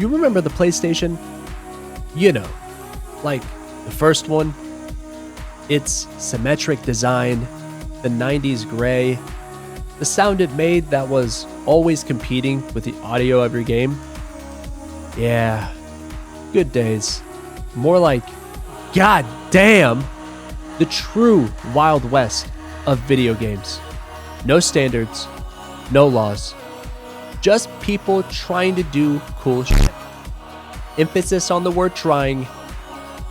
You remember the PlayStation? You know, like the first one. Its symmetric design, the 90s gray, the sound it made that was always competing with the audio of your game. Yeah, good days. More like, god damn, the true Wild West of video games. No standards, no laws, just people trying to do cool shit. Emphasis on the word trying,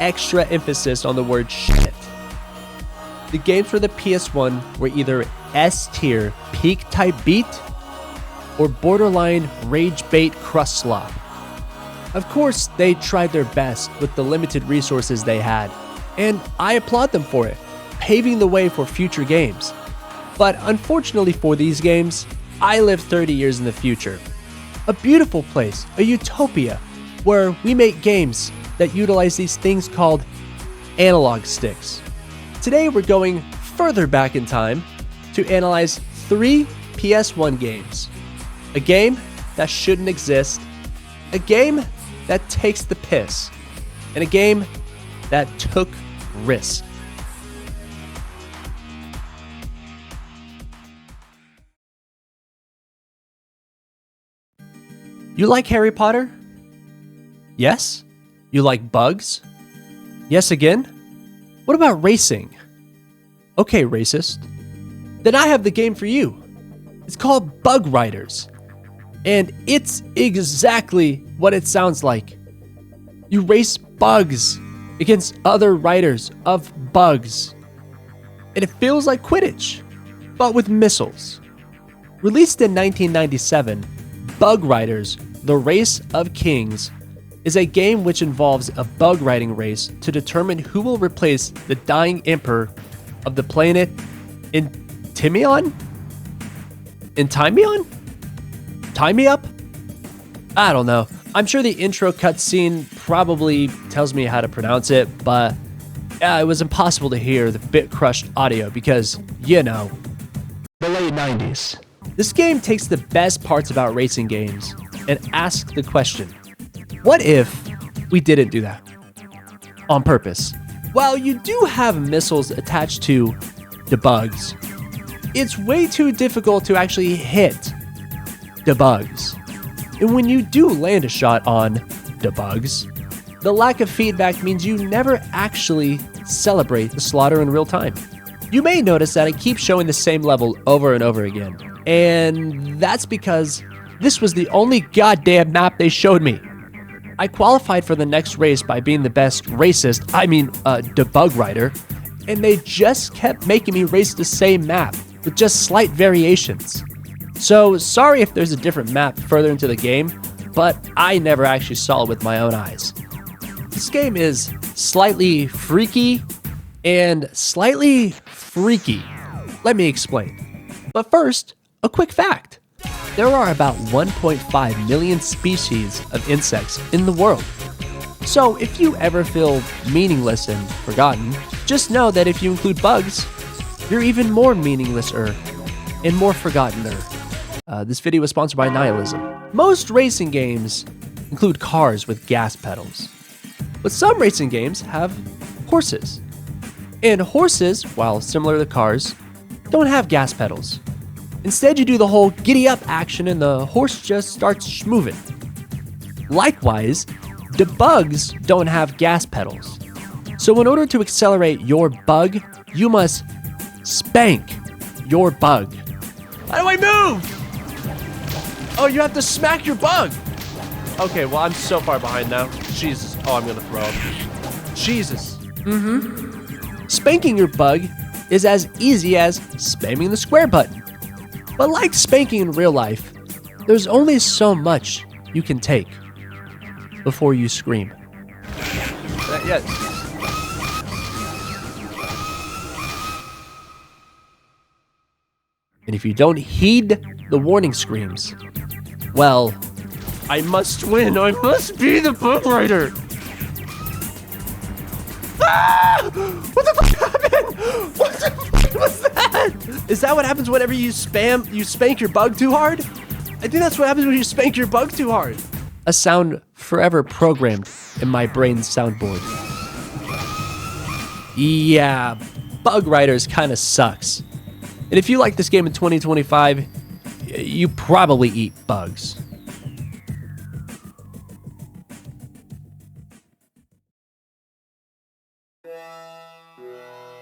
extra emphasis on the word shit. The games for the PS1 were either S-tier peak type beat or borderline rage bait crust slop. Of course, they tried their best with the limited resources they had, and I applaud them for it, paving the way for future games. But unfortunately for these games, I live 30 years in the future. A beautiful place, a utopia, where we make games that utilize these things called analog sticks. Today we're going further back in time to analyze 3 PS1 games. A game that shouldn't exist, a game that takes the piss, and a game that took risk. You like Harry Potter? Yes? You like bugs? Yes again? What about racing? Okay, racist. Then I have the game for you. It's called Bug Riders. And it's exactly what it sounds like. You race bugs against other riders of bugs. And it feels like Quidditch, but with missiles. Released in 1997, Bug Riders, The Race of Kings, is a game which involves a bug riding race to determine who will replace the dying emperor of the planet Endymion? Endymion? Tie me up? I don't know. I'm sure the intro cutscene probably tells me how to pronounce it, but it was impossible to hear the bit-crushed audio because, you know, the late 90s. This game takes the best parts about racing games and asks the question, what if we didn't do that? On purpose. While you do have missiles attached to the bugs, it's way too difficult to actually hit the bugs. And when you do land a shot on the bugs, the lack of feedback means you never actually celebrate the slaughter in real time. You may notice that I keep showing the same level over and over again, and that's because this was the only goddamn map they showed me. I qualified for the next race by being the best the bug rider, and they just kept making me race the same map with just slight variations. So sorry if there's a different map further into the game, but I never actually saw it with my own eyes. This game is slightly freaky and slightly freaky. Let me explain. But first, a quick fact. There are about 1.5 million species of insects in the world. So if you ever feel meaningless and forgotten, just know that if you include bugs, you're even more meaningless-er and more forgotten-er. This video was sponsored by Nihilism. Most racing games include cars with gas pedals, but some racing games have horses. And horses, while similar to cars, don't have gas pedals. Instead, you do the whole giddy up action and the horse just starts moving. Likewise, the bugs don't have gas pedals. So in order to accelerate your bug, you must spank your bug. How do I move? Oh, you have to smack your bug. Okay, well, I'm so far behind now. Jesus. Oh, I'm gonna throw up. Jesus. Spanking your bug is as easy as spamming the square button. But like spanking in real life, there's only so much you can take before you scream. Yes. And if you don't heed the warning screams, well, I must win. I must be the bug rider. Ah! What the fuck happened? What the fuck was that? Is that what happens whenever you spank your bug too hard? I think that's what happens when you spank your bug too hard. a sound forever programmed in my brain's soundboard. Yeah, Bug Riders kinda sucks. And if you like this game in 2025, you probably eat bugs.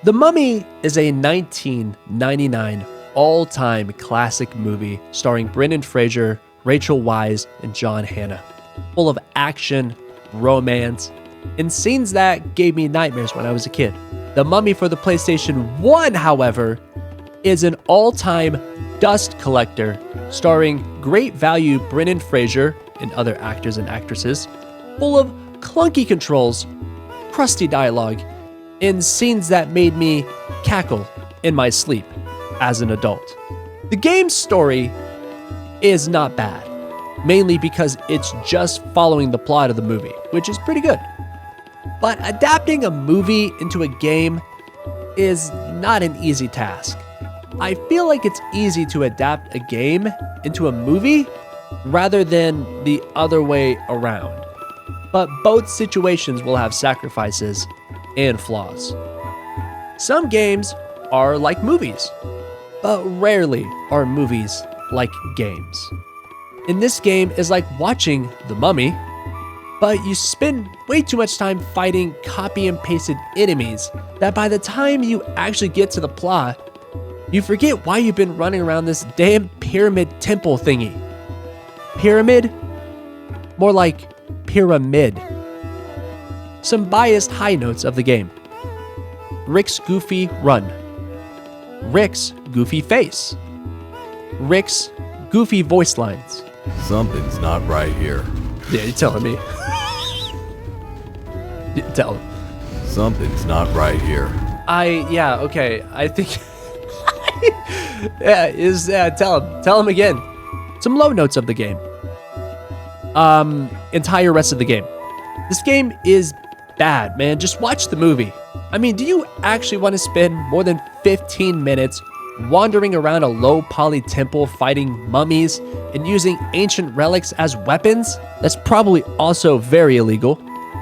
The Mummy is a 1999 all-time classic movie starring Brendan Fraser, Rachel Weisz, and John Hannah, full of action, romance, and scenes that gave me nightmares when I was a kid. The Mummy for the PlayStation 1, however, is an all-time dust collector starring great value Brendan Fraser and other actors and actresses, full of clunky controls, crusty dialogue, and scenes that made me cackle in my sleep as an adult. The game's story is not bad, mainly because it's just following the plot of the movie, which is pretty good. But adapting a movie into a game is not an easy task. I feel like it's easy to adapt a game into a movie rather than the other way around. But both situations will have sacrifices and flaws. Some games are like movies, but rarely are movies like games. And this game is like watching The Mummy, but you spend way too much time fighting copy and pasted enemies that by the time you actually get to the plot, you forget why you've been running around this damn pyramid temple thingy. Pyramid? More like pyramid. Some biased high notes of the game. Rick's goofy run. Rick's goofy face. Rick's goofy voice lines. Something's not right here. Yeah, you're telling me. Tell him. Something's not right here. Okay, I think... Tell him again. Some low notes of the game. Entire rest of the game. This game is bad, man. Just watch the movie. I mean, do you actually want to spend more than 15 minutes wandering around a low-poly temple fighting mummies and using ancient relics as weapons? That's probably also very illegal.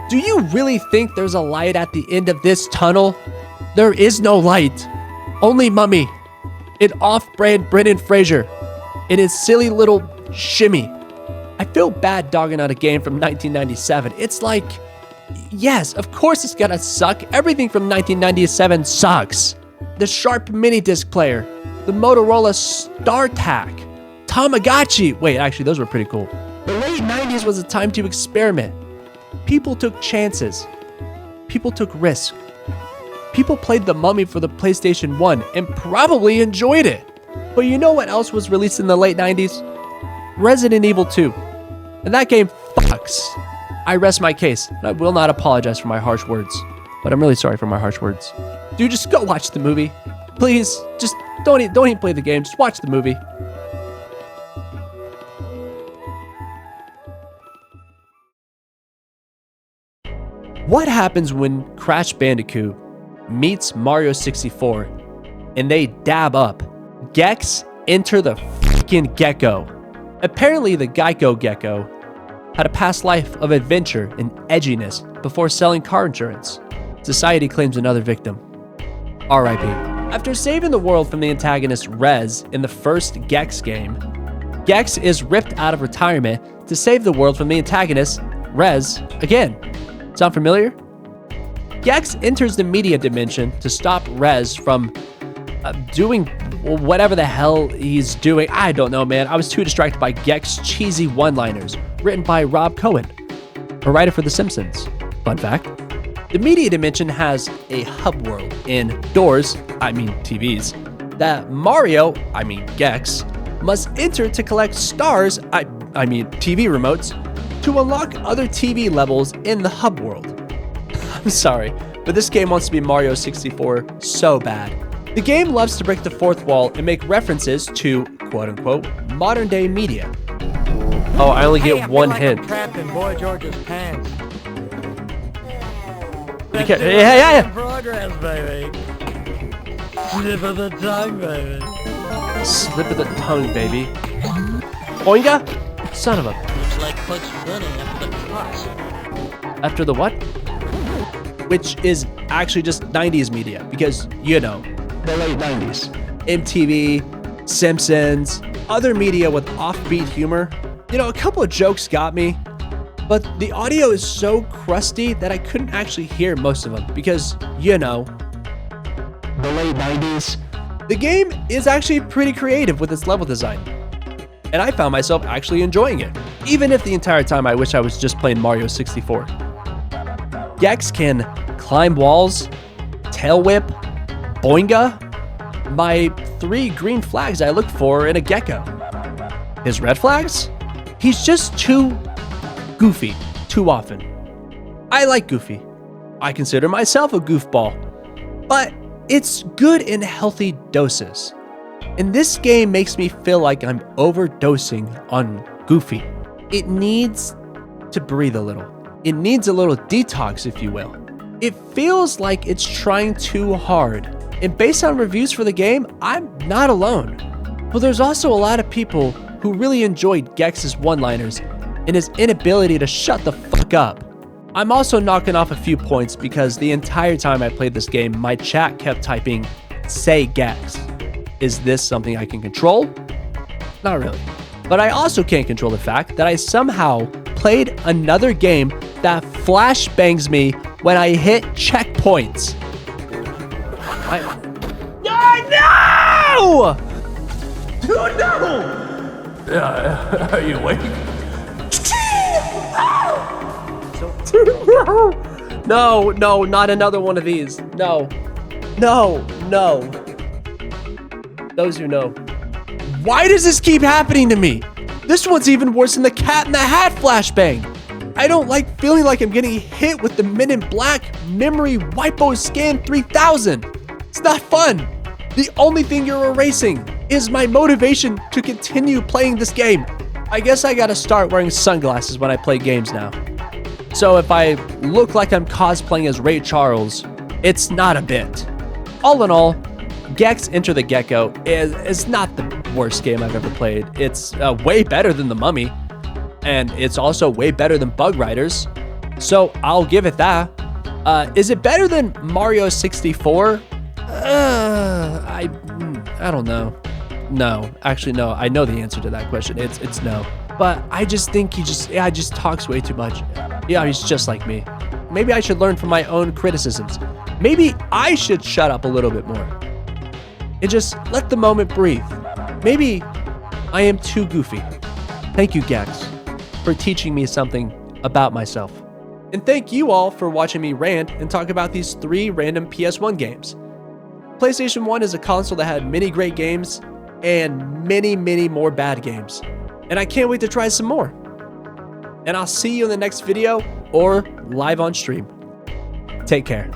Do you really think there's a light at the end of this tunnel? There is no light. Only Mummy. An off-brand Brendan Fraser. And his silly little shimmy. I feel bad dogging out a game from 1997. It's like, yes, of course it's gonna suck. Everything from 1997 sucks. The Sharp mini disc player, the Motorola StarTAC, Tamagotchi. Wait, actually, those were pretty cool. The late 90s was a time to experiment. People took chances. People took risks. People played The Mummy for the PlayStation 1 and probably enjoyed it. But you know what else was released in the late 90s? Resident Evil 2. And that game fucks. I rest my case, and I will not apologize for my harsh words. But I'm really sorry for my harsh words. Dude, just go watch the movie. Please, just don't even play the game. Just watch the movie. What happens when Crash Bandicoot meets Mario 64 and they dab up? Gex enter the fucking gecko. Apparently, the Geico Gecko had a past life of adventure and edginess before selling car insurance. Society claims another victim. R.I.P. After saving the world from the antagonist Rez in the first Gex game, Gex is ripped out of retirement to save the world from the antagonist Rez again. Sound familiar? Gex enters the media dimension to stop Rez from doing whatever the hell he's doing. I don't know, man. I was too distracted by Gex's cheesy one-liners, written by Rob Cohen, a writer for The Simpsons. Fun fact. The media dimension has a hub world in doors, TVs, that Mario, Gex, must enter to collect stars, TV remotes, to unlock other TV levels in the hub world. I'm sorry, but this game wants to be Mario 64 so bad. The game loves to break the fourth wall and make references to, quote-unquote, modern-day media. Oh, I only get one hint. Trapped in Boy George's pants. Yeah. Progress, baby. Slip of the tongue, baby. Slip of the tongue, baby. Oinga? Son of a... Looks like much money after the cut. After the what? Which is actually just 90s media because, you know, the late 90s. MTV, Simpsons, other media with offbeat humor. You know, a couple of jokes got me, but the audio is so crusty that I couldn't actually hear most of them because, you know, the late 90s. The game is actually pretty creative with its level design, and I found myself actually enjoying it, even if the entire time I wish I was just playing Mario 64. Gex can climb walls, tail whip, boinga. My 3 green flags I look for in a gecko. His red flags? He's just too goofy too often. I like Goofy. I consider myself a goofball, but it's good in healthy doses. And this game makes me feel like I'm overdosing on Goofy. It needs to breathe a little. It needs a little detox, if you will. It feels like it's trying too hard. And based on reviews for the game, I'm not alone. But there's also a lot of people who really enjoyed Gex's one-liners and his inability to shut the fuck up. I'm also knocking off a few points because the entire time I played this game, my chat kept typing, "Say Gex." Is this something I can control? Not really. But I also can't control the fact that I somehow played another game that flashbangs me when I hit checkpoints. No! Dude, no! Are you awake? No, not another one of these. No. Those who know. Why does this keep happening to me? This one's even worse than the Cat in the Hat flashbang. I don't like feeling like I'm getting hit with the Men in Black Memory Wipo Scan 3000. It's not fun. The only thing you're erasing is my motivation to continue playing this game. I guess I gotta start wearing sunglasses when I play games now. So if I look like I'm cosplaying as Ray Charles, it's not a bit. All in all, Gex Enter the Gecko is not the worst game I've ever played. It's way better than The Mummy, and it's also way better than Bug Riders, so I'll give it that. Is it better than Mario 64? I don't know. No, actually no. I know the answer to that question. It's no. But I just think he just talks way too much. Yeah, he's just like me. Maybe I should learn from my own criticisms. Maybe I should shut up a little bit more. And just let the moment breathe. Maybe I am too goofy. Thank you, Gex, for teaching me something about myself. And thank you all for watching me rant and talk about these 3 random PS1 games. PlayStation 1 is a console that had many great games and many, many more bad games. And I can't wait to try some more. And I'll see you in the next video or live on stream. Take care.